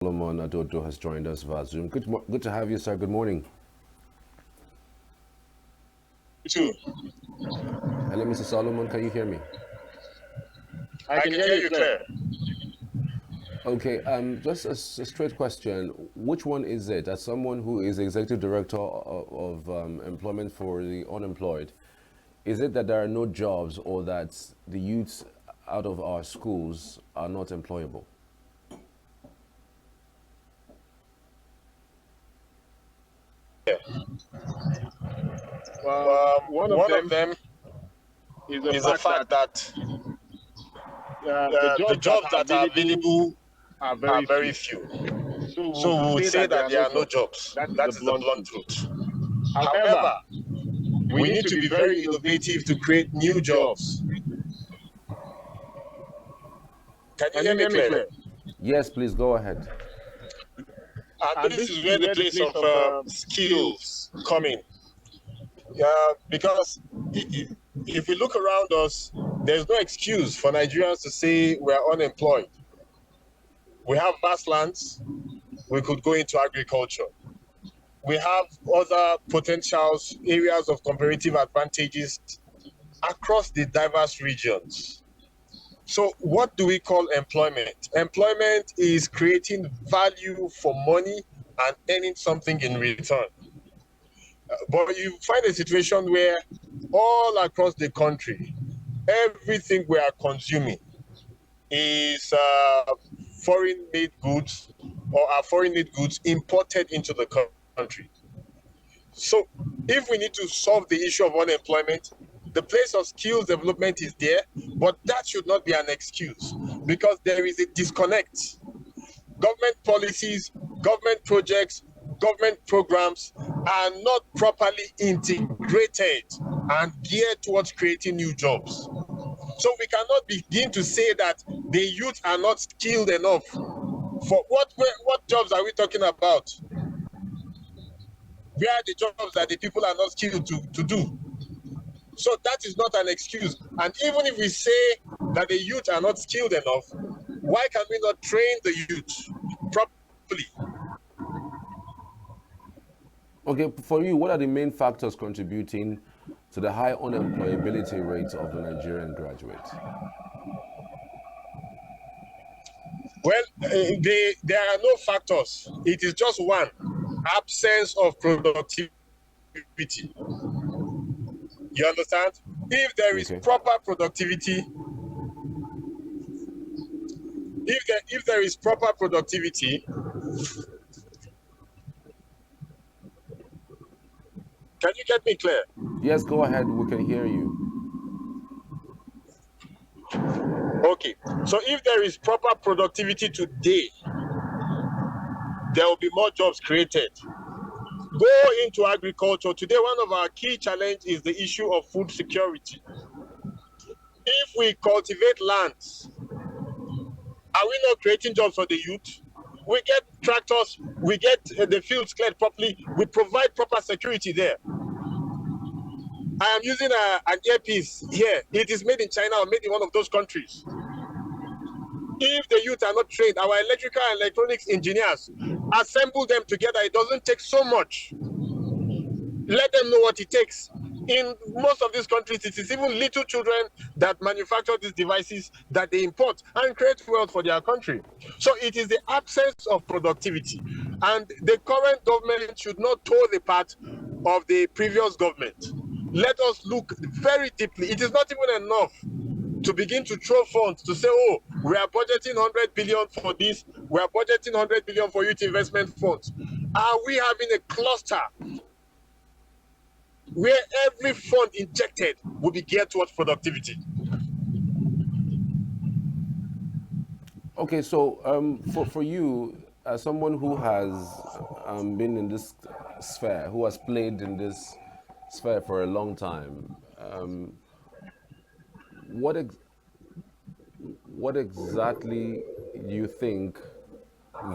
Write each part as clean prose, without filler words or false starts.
Adodo has joined us via Zoom. Good to have you, sir. Good morning. Too. Hello, Mr. Solomon. Can you hear me? I can hear you clear. Okay. Just a straight question. Which one is it? As someone who is executive director of employment for the unemployed, is it that there are no jobs, or that the youths out of our schools are not employable? Yeah. One of them is is the fact that the jobs that are available are are very very few. So So we would say that there are no jobs. jobs. That That is is the the blunt blunt truth. truth. However, However, we need to be very innovative to create new jobs. Can you Can hear you me hear me clearly? clear? Yes, please go ahead. And this is where the place of skills come in. Because if we look around us, there's no excuse for Nigerians to say we're unemployed. We have vast lands. We could go into agriculture. We have other potentials, areas of comparative advantages across the diverse regions. So, what do we call employment? Employment is creating value for money and earning something in return. But you find a situation where all across the country, everything we are consuming is foreign made goods, or are foreign made goods imported into the country. So if we need to solve the issue of unemployment, the place of skills development is there, but that should not be an excuse, because there is a disconnect. Government policies, government projects, government programs are not properly integrated and geared towards creating new jobs. So we cannot begin to say that the youth are not skilled enough. For what jobs are we talking about? Where are the jobs that the people are not skilled to do? So that is not an excuse. And even if we say that the youth are not skilled enough, why can we not train the youth properly? Okay, for you, what are the main factors contributing to the high unemployability rate of the Nigerian graduate? Well, there are no factors. It is just one: absence of productivity. You understand? If Okay. proper productivity, if there is proper productivity, can you get me clear? Yes, go ahead. We can hear you. Okay. So if there is proper productivity today, there will be more jobs created. Go into agriculture. Today, one of our key challenges is the issue of food security. If we cultivate lands, are we not creating jobs for the youth? We get tractors, we get the fields cleared properly, we provide proper security there. I am using an earpiece here. It is made in China or made in one of those countries. If the youth are not trained, our electrical and electronics engineers assemble them together. It doesn't take so much. Let them know what it takes. In most of these countries, it is even little children that manufacture these devices that they import and create wealth for their country. So it is the absence of productivity. And the current government should not toe the path of the previous government. Let us look very deeply. It is not even enough to begin to throw funds to say, oh, we are budgeting 100 billion for this, we are budgeting 100 billion for youth investment funds. Are we having a cluster where every fund injected will be geared towards productivity? Okay, so for you, as someone who has been in this sphere, who has played in this sphere for a long time, what ex- what exactly do you think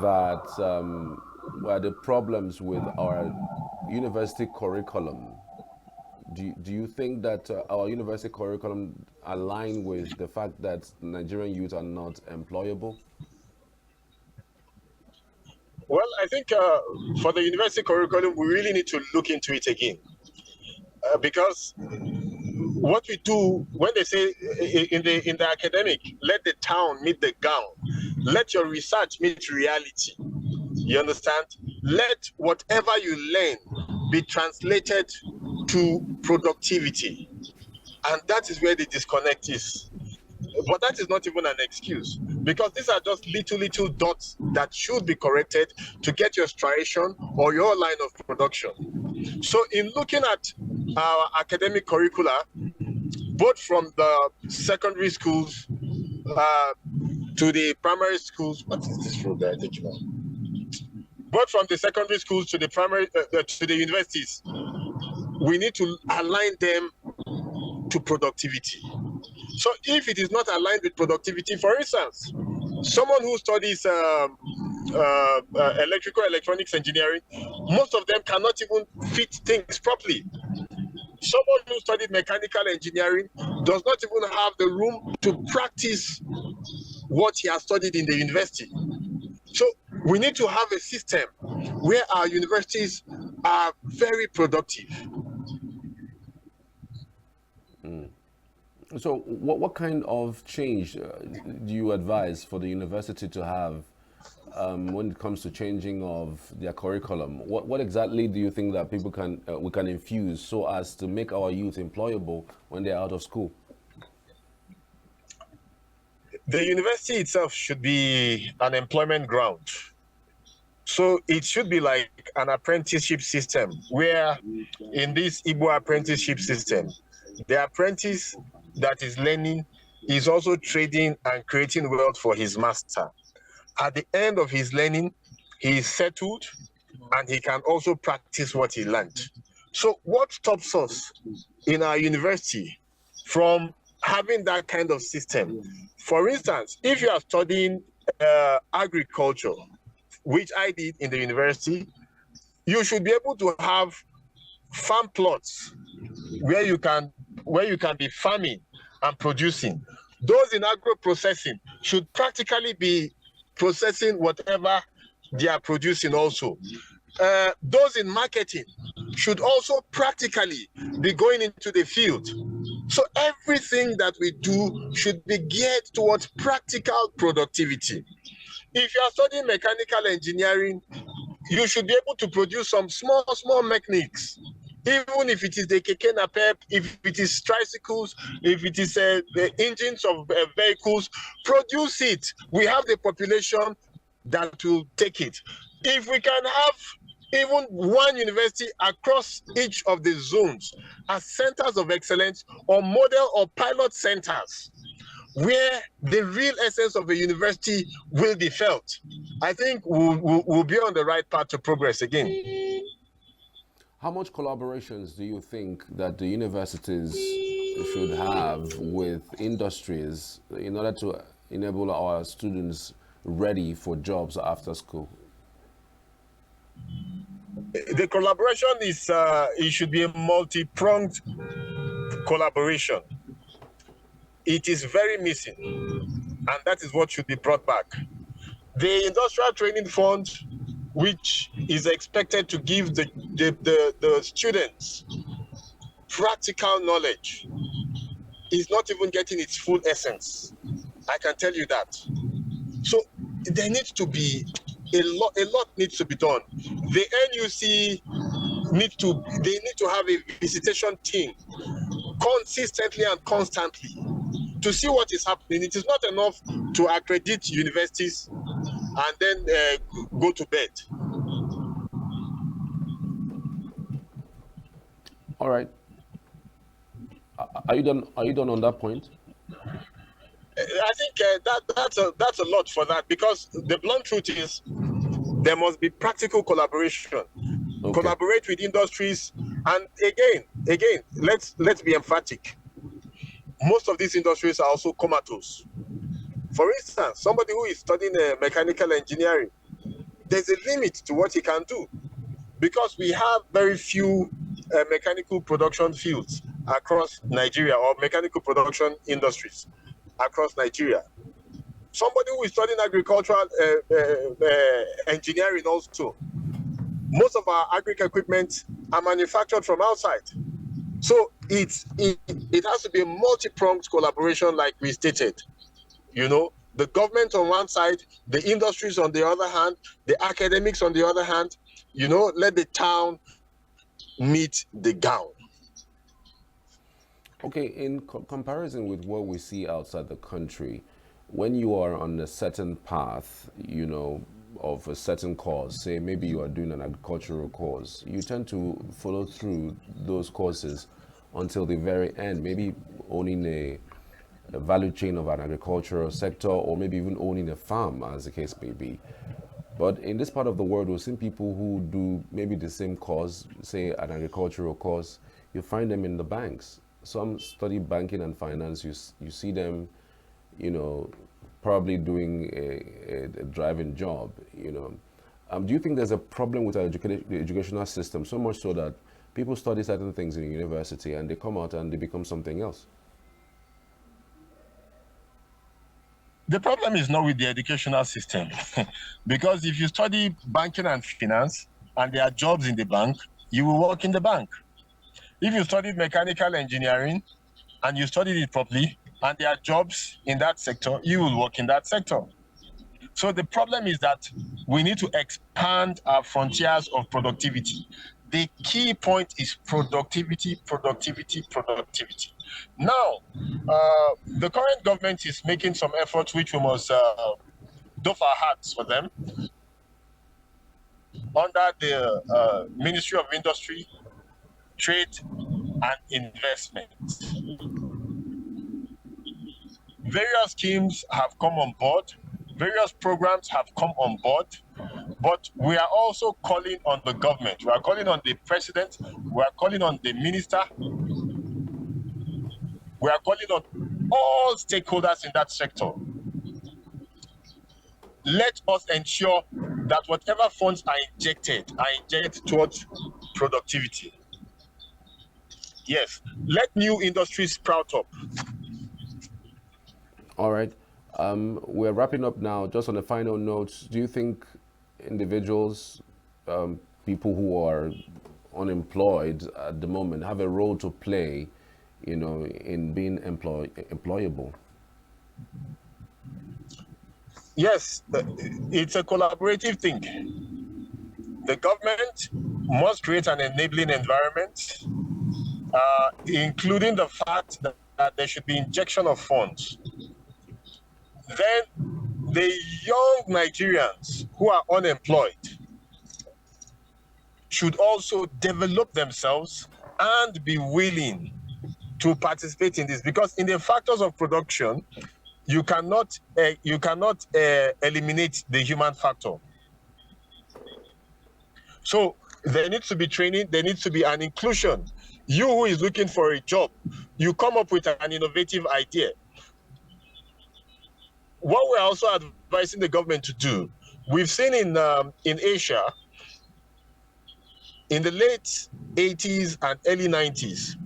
that were the problems with our university curriculum? Do you think that our university curriculum align with the fact that Nigerian youth are not employable? Well, I think for the university curriculum, we really need to look into it again because what we do when they say in the academic, let the town meet the gown, let your research meet reality. You understand? Let whatever you learn be translated to productivity, and that is where the disconnect is. But that is not even an excuse because these are just little dots that should be corrected to get your striation or your line of production. So in looking at our academic curricula, both from the secondary schools to the primary schools, what is this road that I take you on? Both from the secondary schools to the primary to the universities, we need to align them to productivity. So if it is not aligned with productivity, for instance, someone who studies electrical electronics engineering, most of them cannot even fit things properly. Someone who studied mechanical engineering does not even have the room to practice what he has studied in the university. So we need to have a system where our universities are very productive. So, what kind of change do you advise for the university to have when it comes to changing of their curriculum? What exactly do you think that people can we can infuse so as to make our youth employable when they're out of school? The university itself should be an employment ground. So it should be like an apprenticeship system where in this Igbo apprenticeship system, the apprentice that is learning is also trading and creating wealth for his master. At the end of his learning, he is settled and he can also practice what he learned. So what stops us in our university from having that kind of system? For instance, if you are studying agriculture, which I did in the university, you should be able to have farm plots where you can be farming and producing. Those in agro processing should practically be processing whatever they are producing also. Those in marketing should also practically be going into the field. So everything that we do should be geared towards practical productivity. If you are studying mechanical engineering, you should be able to produce some small mechanics. Even if it is the keke napep, if it is tricycles, if it is the engines of vehicles, produce it. We have the population that will take it. If we can have even one university across each of the zones as centers of excellence or model or pilot centers, where the real essence of a university will be felt, I think we'll be on the right path to progress again. How much collaborations do you think that the universities should have with industries in order to enable our students ready for jobs after school? The collaboration is it should be a multi-pronged collaboration. It is very missing, and that is what should be brought back. The Industrial Training Fund, which is expected to give the students practical knowledge, is not even getting its full essence. I can tell you that. So there needs to be a lot needs to be done. The NUC need to have a visitation team consistently and constantly to see what is happening. It is not enough to accredit universities and then go to bed. All right. Are you done? Are you done on that point? I think that's a lot for that, because the blunt truth is there must be practical collaboration. Okay. Collaborate with industries, and again, let's be emphatic. Most of these industries are also comatose. For instance, somebody who is studying mechanical engineering, there's a limit to what he can do, because we have very few mechanical production fields across Nigeria, or mechanical production industries across Nigeria. somebody who is studying agricultural engineering also. Most of our agri equipment are manufactured from outside. So it has to be a multi-pronged collaboration, like we stated. You know, the government on one side, the industries on the other hand, the academics on the other hand. You know, let the town meet the gown. Okay, in comparison with what we see outside the country, when you are on a certain path, you know, of a certain cause, say maybe you are doing an agricultural course, you tend to follow through those courses until the very end, maybe owning a value chain of an agricultural sector, or maybe even owning a farm, as the case may be. But in this part of the world, we've seen people who do maybe the same course, say an agricultural course, you find them in the banks. Some study banking and finance, you see them, you know, probably doing a driving job, you know. Do you think there's a problem with our the educational system, so much so that people study certain things in university and they come out and they become something else? The problem is not with the educational system, because if you study banking and finance and there are jobs in the bank, you will work in the bank. If you studied mechanical engineering and you studied it properly and there are jobs in that sector, you will work in that sector. So the problem is that we need to expand our frontiers of productivity. The key point is productivity, productivity, productivity. Now, the current government is making some efforts which we must doff our hats for them. Under the Ministry of Industry, Trade and Investment, various schemes have come on board, various programs have come on board, but we are also calling on the government, we are calling on the president, we are calling on the minister, we are calling on all stakeholders in that sector. Let us ensure that whatever funds are injected towards productivity. Yes, let new industries sprout up. All right. We're wrapping up now. Just on a final note, do you think individuals, people who are unemployed at the moment, have a role to play, you know, in being employable? Yes, it's a collaborative thing. The government must create an enabling environment, including the fact that there should be injection of funds. Then the young Nigerians who are unemployed should also develop themselves and be willing to participate in this, because in the factors of production, you cannot eliminate the human factor. So there needs to be training, there needs to be an inclusion. You who is looking for a job, you come up with an innovative idea. What we're also advising the government to do, we've seen in Asia, in the late 80s and early 90s,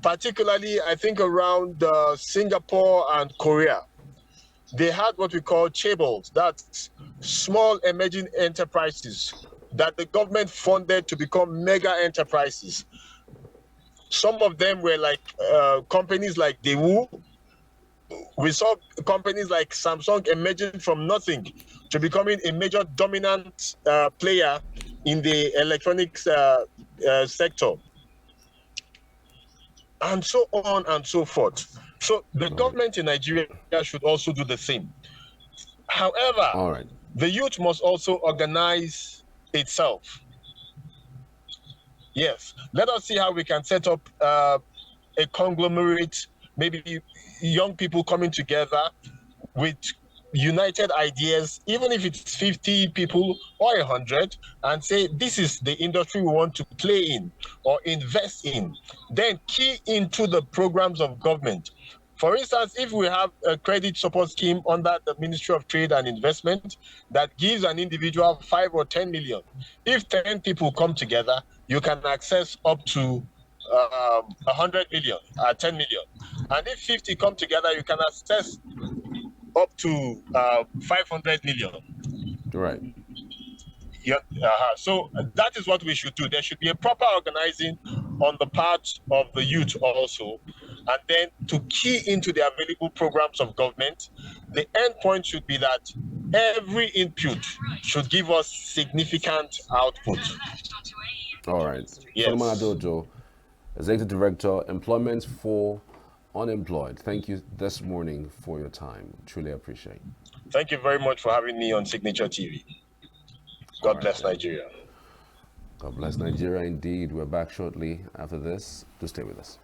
particularly I think around Singapore and Korea, they had what we call chaebols, that's small emerging enterprises that the government funded to become mega enterprises. Some of them were like companies like Daewoo. We saw companies like Samsung emerging from nothing to becoming a major dominant player in the electronics sector, and so on and so forth. So the government in Nigeria should also do the same. However, All right. the youth must also organize itself. Yes, let us see how we can set up a conglomerate, maybe young people coming together with united ideas, even if it's 50 people or 100, and say this is the industry we want to play in or invest in. Then key into the programs of government. For instance, if we have a credit support scheme under the Ministry of Trade and Investment that gives an individual 5 or 10 million, if 10 people come together, you can access up to 100 million, 10 million. And if 50 come together, you can access up to 500 million. Right. Yeah, so that is what we should do. There should be a proper organizing on the part of the youth also, and then to key into the available programs of government. The end point should be that every input should give us significant output. All right. Yes. Solomon Adodo, Executive Director, Employment for Unemployed. Thank you this morning for your time. Truly appreciate. Thank you very much for having me on Signature TV. God bless Nigeria. God bless Nigeria indeed. We're back shortly after this. Do stay with us.